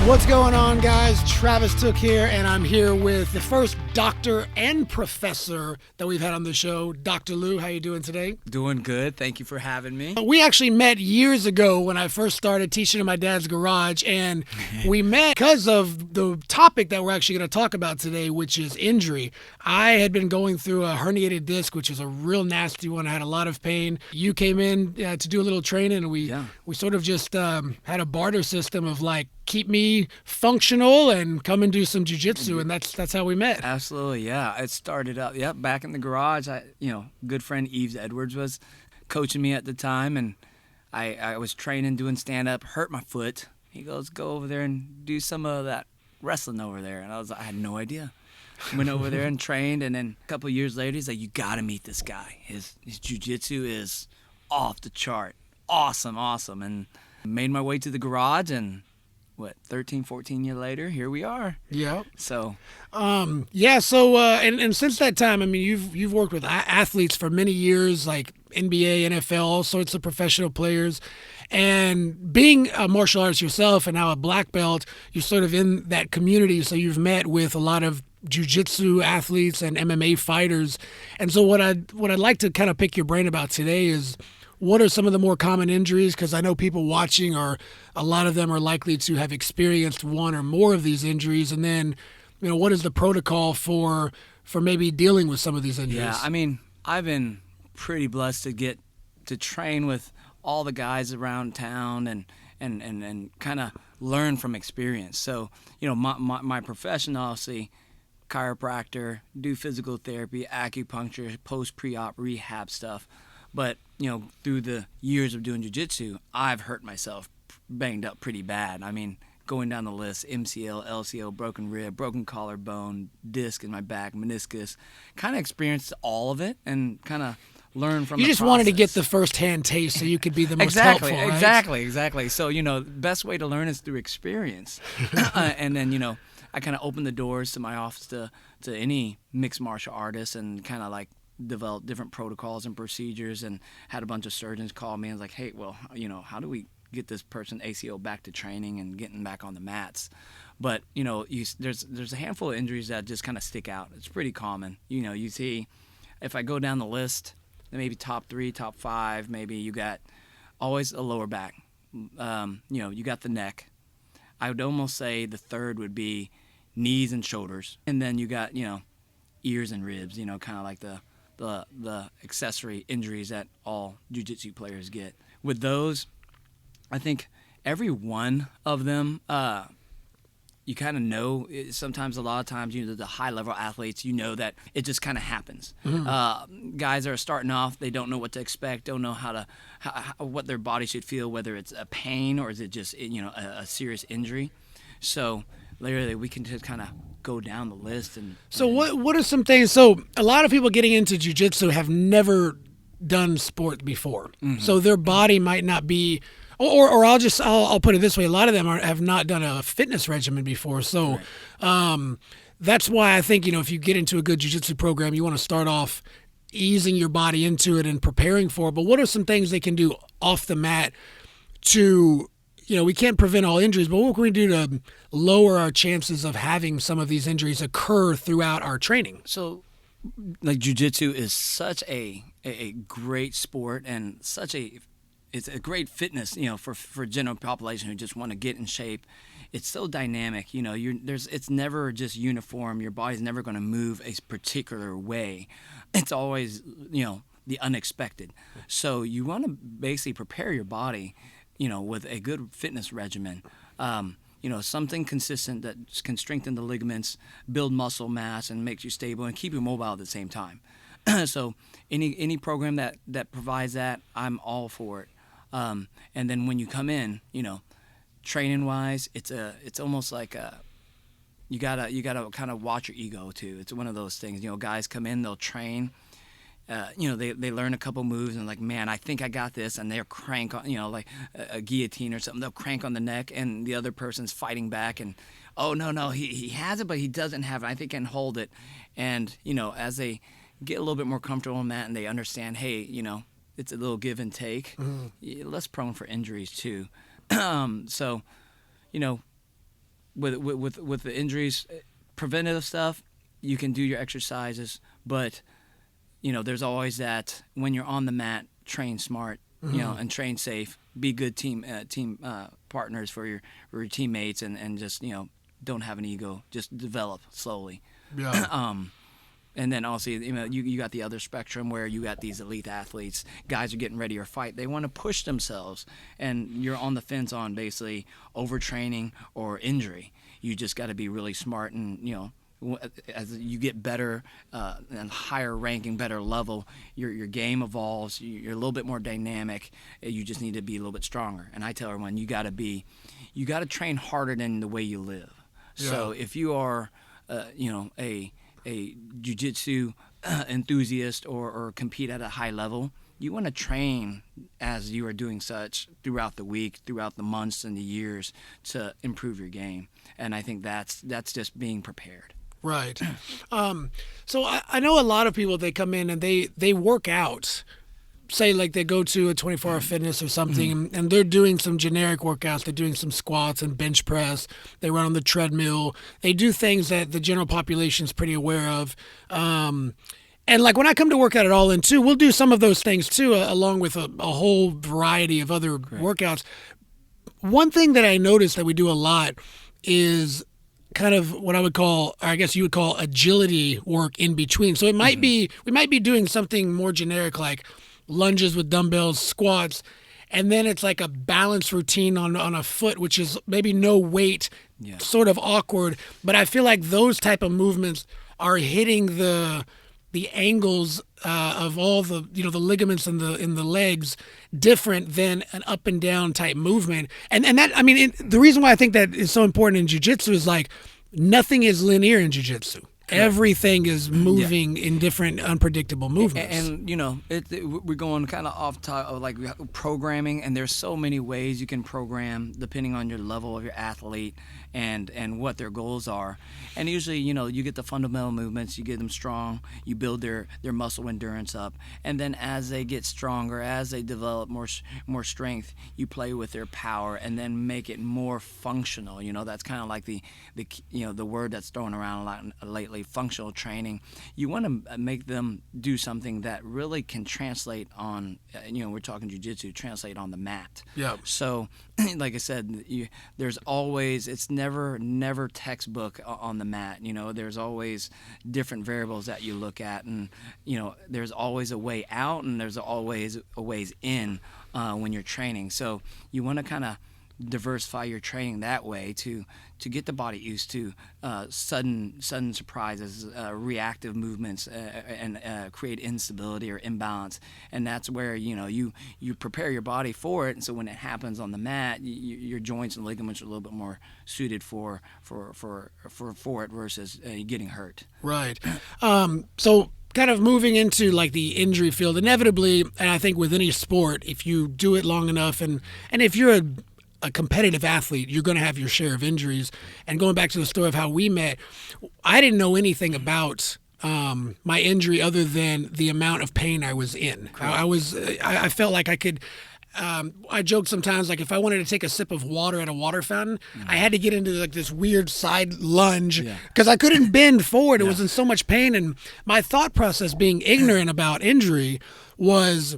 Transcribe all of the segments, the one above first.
What's going on, guys? Travis Tooke here, and I'm here with the first doctor and professor that we've had on the show, Dr. Lou. How you doing today? Doing good. Thank you for having me. We actually met years ago when I first started teaching in my dad's garage, and we met because of the topic that we're actually going to talk about today, which is injury. I had been going through a herniated disc, which is a real nasty one. I had a lot of pain. You came in to do a little training, and we sort of just had a barter system of like, keep me functional and come and do some jiu-jitsu, and that's how we met. Absolutely, yeah. It started up, back in the garage. Good friend Yves Edwards was coaching me at the time, and I was training, doing stand-up, hurt my foot. He goes, go over there and do some of that wrestling over there. And I had no idea. Went over there and trained, and then a couple of years later, he's like, you got to meet this guy. His jiu-jitsu is off the chart. Awesome. And made my way to the garage, and 13, 14 years later, here we are. Yeah. So. And since that time, I mean, you've worked with athletes for many years, like NBA, NFL, all sorts of professional players. And being a martial artist yourself and now a black belt, you're sort of in that community. So you've met with a lot of jiu-jitsu athletes and MMA fighters. And so what I'd like to kind of pick your brain about today is, what are some of the more common injuries? Because I know people watching a lot of them are likely to have experienced one or more of these injuries. And then, what is the protocol for maybe dealing with some of these injuries? Yeah, I mean, I've been pretty blessed to get to train with all the guys around town and kind of learn from experience. So, my profession, obviously, chiropractor, do physical therapy, acupuncture, post-pre-op rehab stuff. But, through the years of doing jiu-jitsu, I've hurt myself, banged up pretty bad. I mean, going down the list, MCL, LCL, broken rib, broken collarbone, disc in my back, meniscus. Kind of experienced all of it and kind of learned from the process. You just wanted to get the first-hand taste so you could be the most helpful, right? Exactly. So, the best way to learn is through experience. And then, I kind of opened the doors to my office to any mixed martial artist and kind of like developed different protocols and procedures, and had a bunch of surgeons call me and was like, hey, well, how do we get this person ACO back to training and getting back on the mats? But, there's a handful of injuries that just kind of stick out. It's pretty common. You see, if I go down the list, maybe top 3, top 5, maybe you got always a lower back. You got the neck. I would almost say the third would be knees and shoulders. And then you got, ears and ribs, kind of like the accessory injuries that all jiu-jitsu players get. With those, I think every one of them, you kind of know. Sometimes, a lot of times, the high-level athletes, that it just kind of happens. Mm-hmm. Guys that are starting off, they don't know what to expect, don't know how what their body should feel, whether it's a pain or is it just a serious injury. So literally, we can just kind of go down the list. So what are some things? So a lot of people getting into jiu-jitsu have never done sport before. Mm-hmm. So their body might not be, or I'll put it this way. A lot of them have not done a fitness regimen before. So that's why I think, if you get into a good jiu-jitsu program, you want to start off easing your body into it and preparing for it. But what are some things they can do off the mat to, we can't prevent all injuries, but what can we do to lower our chances of having some of these injuries occur throughout our training? So, like, jiu-jitsu is such a great sport and it's a great fitness, for general population who just want to get in shape. It's so dynamic, it's never just uniform. Your body's never going to move a particular way. It's always, the unexpected. So you want to basically prepare your body, with a good fitness regimen, something consistent that can strengthen the ligaments, build muscle mass, and makes you stable and keep you mobile at the same time. So any program that provides that, I'm all for it. And then when you come in, training wise, it's almost like you gotta kind of watch your ego too. It's one of those things. Guys come in, they'll train. They learn a couple moves and like, man, I think I got this, and they'll crank on, like a guillotine or something. They'll crank on the neck, and the other person's fighting back, and no, he has it, but he doesn't have it. I think I can hold it, and as they get a little bit more comfortable in that, and they understand, hey, it's a little give and take. Mm-hmm. Less prone for injuries too. So, with the injuries, preventative stuff, you can do your exercises, but there's always that when you're on the mat, train smart, and train safe. Be good team partners for your teammates, and just don't have an ego. Just develop slowly. Yeah. And then also, you got the other spectrum where you got these elite athletes. Guys are getting ready to fight. They want to push themselves, and you're on the fence on basically overtraining or injury. You just got to be really smart, and as you get better and higher ranking, better level, your game evolves. You're a little bit more dynamic. You just need to be a little bit stronger. And I tell everyone, you got to train harder than the way you live. Yeah. So if you are, a jiu-jitsu enthusiast or compete at a high level, you want to train as you are doing such throughout the week, throughout the months and the years to improve your game. And I think that's just being prepared. Right. So I know a lot of people, they come in and they work out. Say like they go to a 24-hour fitness or something, and they're doing some generic workouts. They're doing some squats and bench press. They run on the treadmill. They do things that the general population is pretty aware of. And like when I come to work out at Ollin too, we'll do some of those things too, along with a whole variety of other workouts. One thing that I noticed that we do a lot is kind of what I would call, or I guess you would call, agility work in between. So it might be, we might be doing something more generic like lunges with dumbbells, squats, and then it's like a balance routine on a foot, which is maybe no weight, sort of awkward. But I feel like those type of movements are hitting the angles of all the the ligaments in the legs different than an up and down type movement. And that, I mean, the reason why I think that is so important in jiu-jitsu is like nothing is linear in jiu-jitsu. Everything is moving in different unpredictable movements. And we're going kind of off top of like programming, and there's so many ways you can program depending on your level of your athlete and what their goals are. And usually, you get the fundamental movements, you get them strong, you build their muscle endurance up, and then as they get stronger, as they develop more strength, you play with their power and then make it more functional. That's kind of like the word that's thrown around a lot lately. Functional training. You want to make them do something that really can translate on, we're talking jiu-jitsu, translate on the mat. Yeah. So, like I said, there's always, it's never textbook on the mat. There's always different variables that you look at, and there's always a way out, and there's always a ways in when you're training. So you want to kind of diversify your training that way to get the body used to sudden surprises, reactive movements, and create instability or imbalance. And that's where you prepare your body for it, and so when it happens on the mat, your joints and ligaments are a little bit more suited for it versus getting hurt. Right. So kind of moving into like the injury field, inevitably, and I think with any sport, if you do it long enough, and if you're a competitive athlete, you're going to have your share of injuries. And going back to the story of how we met, I didn't know anything about my injury other than the amount of pain I was in. I felt like I could. I joke sometimes, like if I wanted to take a sip of water at a water fountain, I had to get into like this weird side lunge because I couldn't bend forward. It was in so much pain. And my thought process, being ignorant about injury, was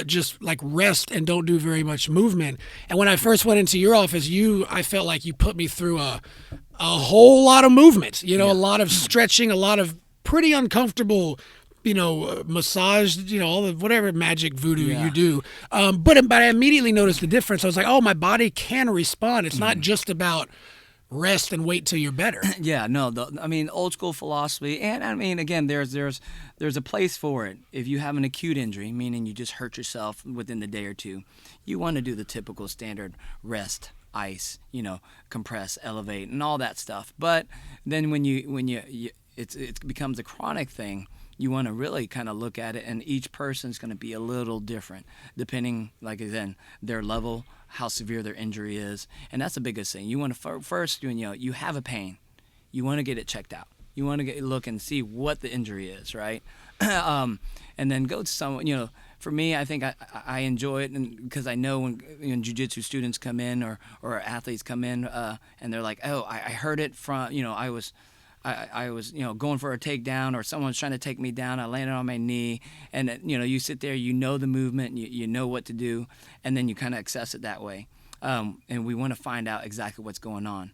just like rest and don't do very much movement. And when I first went into your office, I felt like you put me through a whole lot of movement, a lot of stretching, a lot of pretty uncomfortable, massage, all the whatever magic voodoo you do. But I immediately noticed the difference. I was like, oh, my body can respond. It's not just about rest and wait till you're better. Old school philosophy, and I mean, again, there's a place for it. If you have an acute injury, meaning you just hurt yourself within the day or two, you want to do the typical standard rest, ice, compress, elevate, and all that stuff. But then when it becomes a chronic thing, you want to really kind of look at it, and each person's going to be a little different depending, like again, their level, how severe their injury is, and that's the biggest thing. You want to first, you have a pain, you want to get it checked out. You want to look and see what the injury is, right? And then go to someone, for me, I think I enjoy it, and because I know when jiu-jitsu students come in or athletes come in, and they're like, oh, I heard it from, I was, going for a takedown, or someone's trying to take me down. I landed on my knee, and you sit there, the movement, you know what to do, and then you kind of access it that way. And we want to find out exactly what's going on.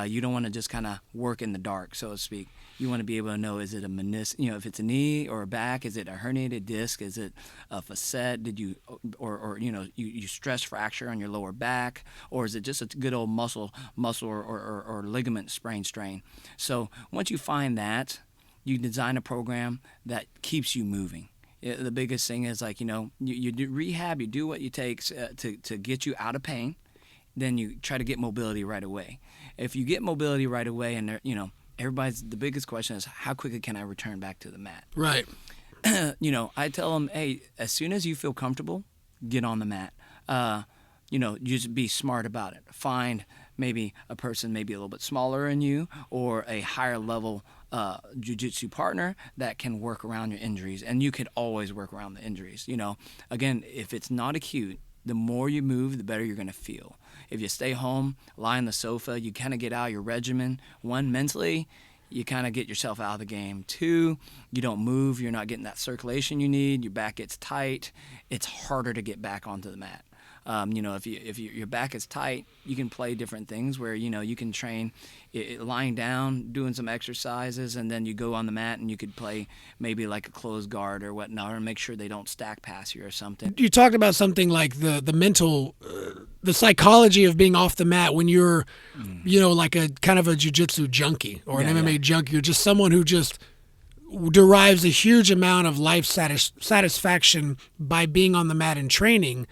You don't want to just kind of work in the dark, so to speak. You want to be able to know, is it a if it's a knee or a back, is it a herniated disc, is it a facet, did you, or you stress fracture on your lower back, or is it just a good old muscle or ligament sprain strain? So once you find that, you design a program that keeps you moving. The biggest thing is you do rehab, you do what it takes to get you out of pain, then you try to get mobility right away. If you get mobility right away, and the biggest question is, how quickly can I return back to the mat? Right. I tell them, hey, as soon as you feel comfortable, get on the mat. Just be smart about it. Find maybe a person maybe a little bit smaller than you, or a higher level jiu-jitsu partner that can work around your injuries. And you could always work around the injuries. Again, if it's not acute, the more you move, the better you're going to feel. If you stay home, lie on the sofa, you kind of get out of your regimen. One, mentally, you kind of get yourself out of the game. Two, you don't move, you're not getting that circulation you need, your back gets tight, it's harder to get back onto the mat. If your back is tight, you can play different things where, you can train lying down, doing some exercises, and then you go on the mat and you could play maybe like a closed guard or whatnot, or make sure they don't stack past you or something. You talked about something like the mental, the psychology of being off the mat when you're, like a kind of a jiu-jitsu junkie or an MMA junkie. You're just someone who just derives a huge amount of life satisfaction by being on the mat and training.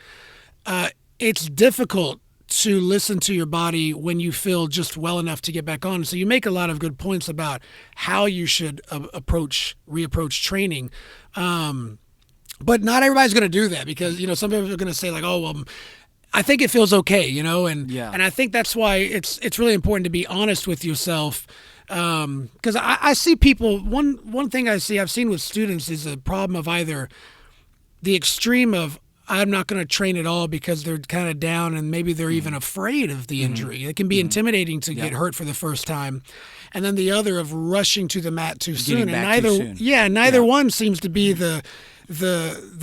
It's difficult to listen to your body when you feel just well enough to get back on. So you make a lot of good points about how you should reapproach training. But not everybody's going to do that, because, some people are going to say like, oh, well, I think it feels okay, and I think that's why it's really important to be honest with yourself. Because I see people, one thing I've seen with students is a problem of either the extreme of, I'm not going to train at all because they're kind of down, and maybe they're even afraid of the injury. It can be intimidating to get hurt for the first time. And then the other of rushing to the mat too soon. And neither one seems to be the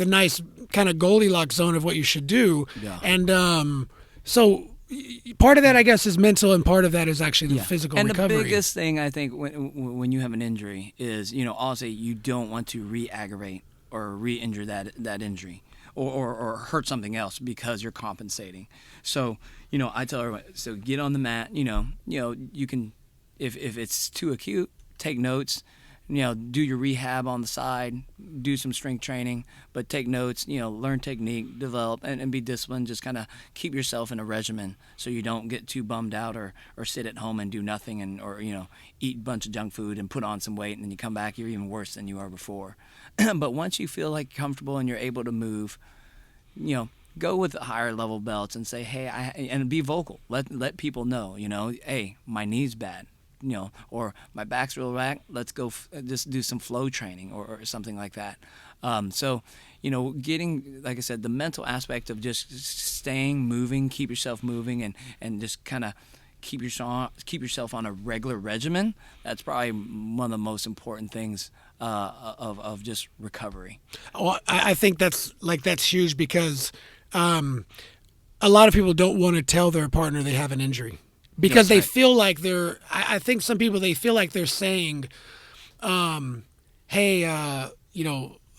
nice kind of Goldilocks zone of what you should do. Yeah. And so part of that, I guess, is mental, and part of that is actually the physical recovery. And the biggest thing, I think, when you have an injury is, also you don't want to re-aggravate or re-injure that injury. Or hurt something else because you're compensating. So, I tell everyone, so get on the mat, you can, if it's too acute, take notes, do your rehab on the side, do some strength training, but take notes, learn technique, develop, and be disciplined. Just kind of keep yourself in a regimen so you don't get too bummed out or sit at home and do nothing or eat a bunch of junk food and put on some weight, and then you come back, you're even worse than you were before. But once you feel like you're comfortable and you're able to move, go with the higher level belts and say, hey, and be vocal. Let people know, hey, my knee's bad, or my back's real back. Let's go just do some flow training or something like that. So, getting, like I said, the mental aspect of just staying moving, keep yourself moving, and just kind of keep yourself on a regular regimen. That's probably one of the most important things of just recovery. Well, I think that's huge, because a lot of people don't want to tell their partner they have an injury because they feel like I think some people, they feel like they're saying, hey,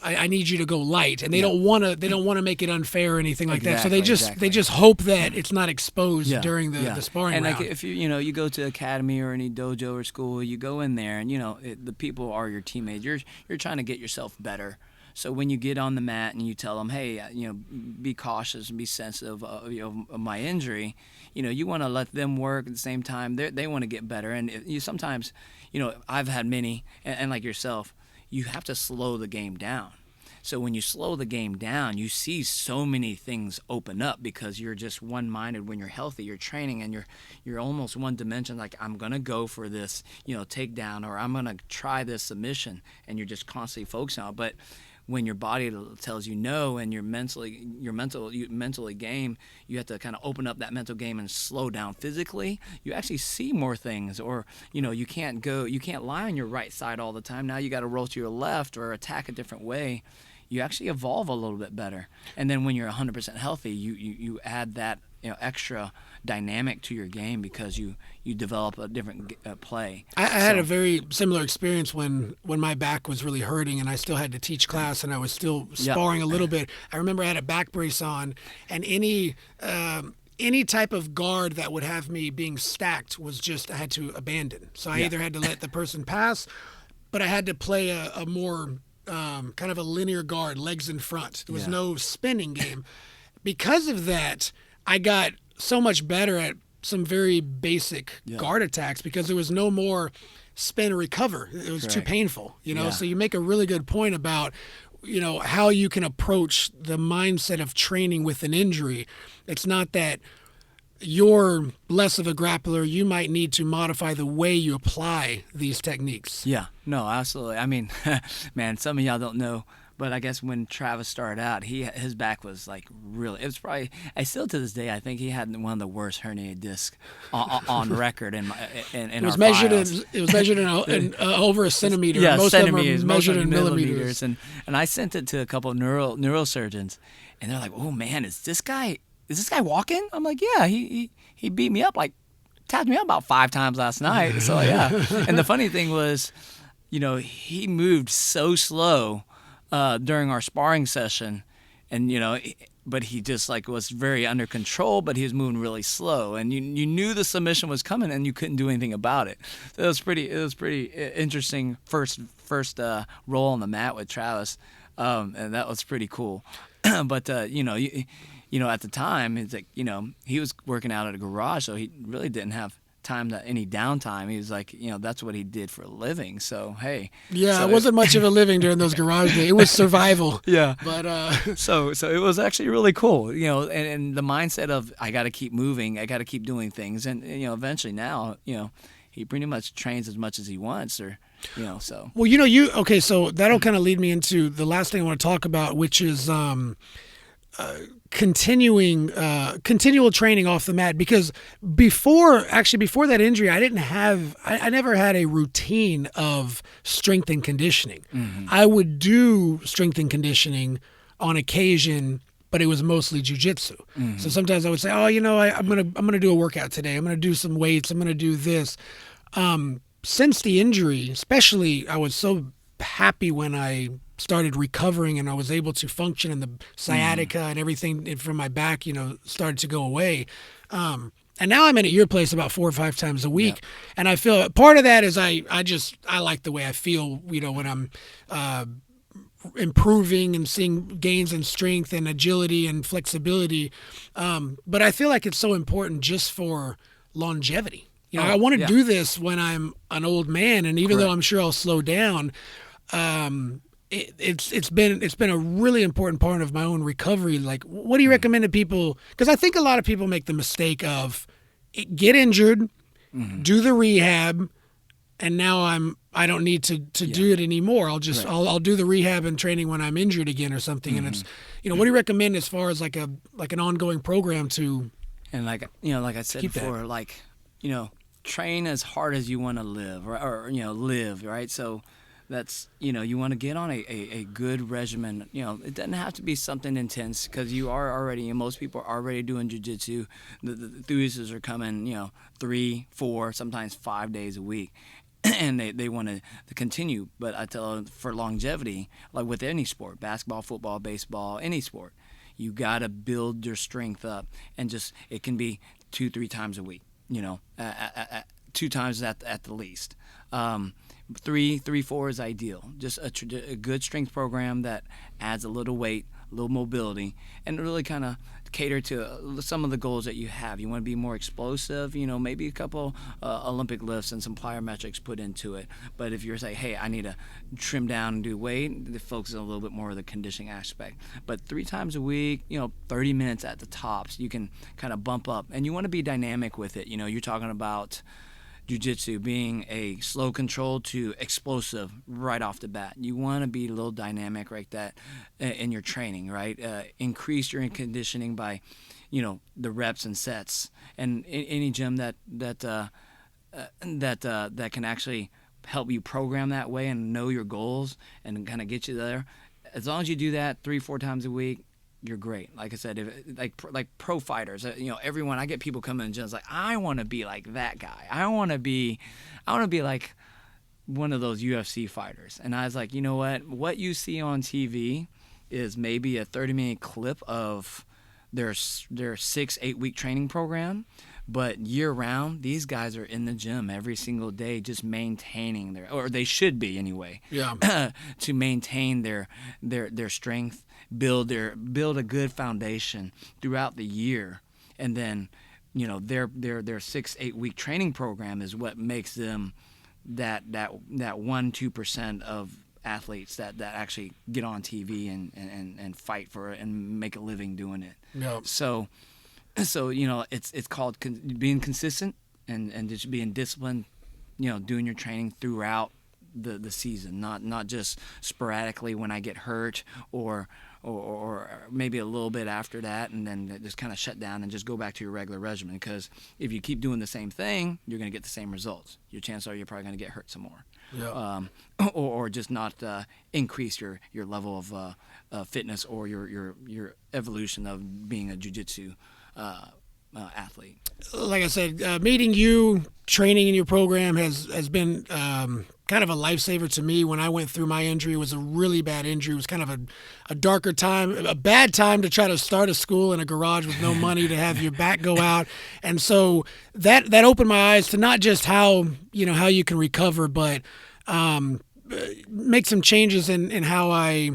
I need you to go light, and they don't want to make it unfair or anything like that. So they just hope that it's not exposed during the sparring and round. Like if you go to academy or any dojo or school, you go in there and the people are your teammates. You're trying to get yourself better. So when you get on the mat and you tell them, hey, be cautious and be sensitive of my injury, you want to let them work at the same time. They want to get better, and sometimes, I've had many, and like yourself, you have to slow the game down. So when you slow the game down, you see so many things open up because you're just one-minded. When you're healthy, you're training, and you're almost one dimension. Like, I'm gonna go for this, takedown, or I'm gonna try this submission, and you're just constantly focusing on it. But when your body tells you no and you're mentally game, you have to kind of open up that mental game and slow down physically. You actually see more things, or you can't lie on your right side all the time. Now you got to roll to your left or attack a different way. You actually evolve a little bit better. And then when you're 100% healthy, you add that extra dynamic to your game because you develop a different play. I had a very similar experience when my back was really hurting and I still had to teach class and I was still sparring a little bit. I remember I had a back brace on, and any type of guard that would have me being stacked was just I had to abandon. So I either had to let the person pass, but I had to play a more kind of a linear guard, legs in front. There was no spinning game. Because of that, I got so much better at some very basic guard attacks because there was no more spin or recover. It was too painful, So you make a really good point about, how you can approach the mindset of training with an injury. It's not that you're less of a grappler. You might need to modify the way you apply these techniques. Yeah, no, absolutely. I mean, man, some of y'all don't know, but I guess when Travis started out, his back was like really. It was probably. I still to this day, I think he had one of the worst herniated discs on record in it was our measured. files. It was measured in over a centimeter. Yeah, most centimeters. of them are measured in millimeters. And I sent it to a couple of neurosurgeons, and they're like, "Oh man, is this guy walking?" I'm like, "Yeah, he beat me up, like tapped me up about 5 times last night." So yeah. And the funny thing was, he moved so slow during our sparring session, and but he just was very under control, but he was moving really slow, and you knew the submission was coming, and you couldn't do anything about it. So it was pretty interesting first roll on the mat with Travis, and that was pretty cool. But at the time, it's like he was working out at a garage, so he really didn't have any downtime. He was like, that's what he did for a living. So hey, it wasn't much of a living during those garage days. It was survival. Yeah, but so it was actually really cool. And the mindset of I got to keep moving, I got to keep doing things, and eventually now, he pretty much trains as much as he wants, or so. Well, so that'll kind of lead me into the last thing I want to talk about, which is continual training off the mat, because before that injury, I never had a routine of strength and conditioning. Mm-hmm. I would do strength and conditioning on occasion, but it was mostly jiu-jitsu. Mm-hmm. So sometimes I would say, I'm gonna do a workout today. I'm gonna do some weights. I'm gonna do this. Since the injury, especially, I was so happy when I started recovering and I was able to function, and the sciatica and everything from my back, started to go away. And now I'm in at your place about 4 or 5 times a week. Yeah. And I feel part of that is I like the way I feel, when I'm improving and seeing gains in strength and agility and flexibility. But I feel like it's so important just for longevity. I want to do this when I'm an old man, and even though I'm sure I'll slow down, it's been a really important part of my own recovery. Like, what do you recommend to people? Because I think a lot of people make the mistake of get injured, do the rehab, and now I don't need to do it anymore. I'll do the rehab and training when I'm injured again or something. And it's what do you recommend as far as like an ongoing program to? And like I said before, train as hard as you want to live, or live, right? So that's you want to get on a good regimen. It doesn't have to be something intense, because you are already, most people are already doing jiu-jitsu. The enthusiasts are coming 3, 4, sometimes 5 days a week, and they want to continue. But I tell them, for longevity, like with any sport, basketball, football, baseball, any sport, you got to build your strength up, and it can be 2-3 times a week. 2 times at the least. 3, 4 is ideal. Just a good strength program that adds a little weight, a little mobility, and really kind of cater to some of the goals that you have. You want to be more explosive, maybe a couple Olympic lifts and some plyometrics put into it. But if you're saying, hey, I need to trim down and do weight, the focus on a little bit more of the conditioning aspect. But 3 times a week, 30 minutes at the tops, you can kind of bump up. And you want to be dynamic with it. You're talking about jiu-jitsu being a slow control to explosive right off the bat. You want to be a little dynamic like that in your training, right? Increase your conditioning by, the reps and sets. And any gym that can actually help you program that way and know your goals and kind of get you there. As long as you do that 3-4 times a week, you're great. Like I said, like pro fighters, everyone. I get people coming in gyms like, I want to be like that guy. I want to be like one of those UFC fighters. And I was like, you know what you see on TV is maybe a 30-minute clip of their 6-8 week training program. But year round, these guys are in the gym every single day, just maintaining or they should be anyway. Yeah. To maintain their strength, build a good foundation throughout the year, and then, their 6-8 week training program is what makes them that 1-2% of athletes that actually get on TV and fight for it and make a living doing it. Yeah. So it's called being consistent and just being disciplined, doing your training throughout the season, not just sporadically when I get hurt or maybe a little bit after that, and then just kind of shut down and just go back to your regular regimen. Because if you keep doing the same thing, you're going to get the same results. Your chances are you're probably going to get hurt some more. Yeah. Or just not increase your level of fitness or your evolution of being a jiu-jitsu athlete. Like I said, meeting you, training in your program has been kind of a lifesaver to me. When I went through my injury, it was a really bad injury. It was kind of a darker time, a bad time to try to start a school in a garage with no money to have your back go out. And so that opened my eyes to not just how you can recover, but make some changes in how I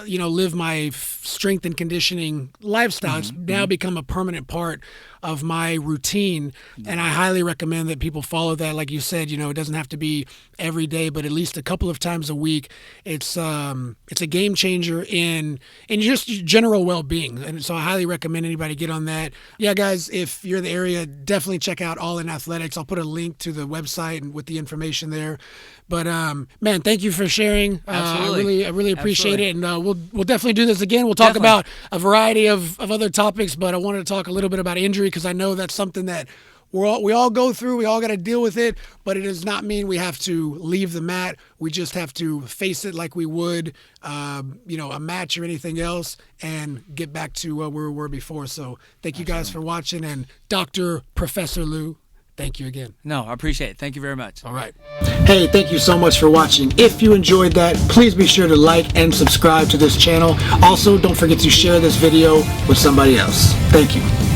live my strength and conditioning lifestyle. It's now become a permanent part of my routine, and I highly recommend that people follow that. Like you said, it doesn't have to be every day, but at least a couple of times a week. It's a game changer in just general well-being, and so I highly recommend anybody get on that. Yeah, guys, if you're in the area, definitely check out Ollin Athletics. I'll put a link to the website and with the information there. But man, thank you for sharing. Absolutely. I really appreciate it, and we'll definitely do this again. We'll talk about a variety of other topics, but I wanted to talk a little bit about injury because I know that's something that we all go through. We all got to deal with it, but it does not mean we have to leave the mat. We just have to face it like we would, a match or anything else, and get back to where we were before. So thank you guys for watching, and Professor Lou, thank you again. No, I appreciate it. Thank you very much. All right. Hey, thank you so much for watching. If you enjoyed that, please be sure to like and subscribe to this channel. Also, don't forget to share this video with somebody else. Thank you.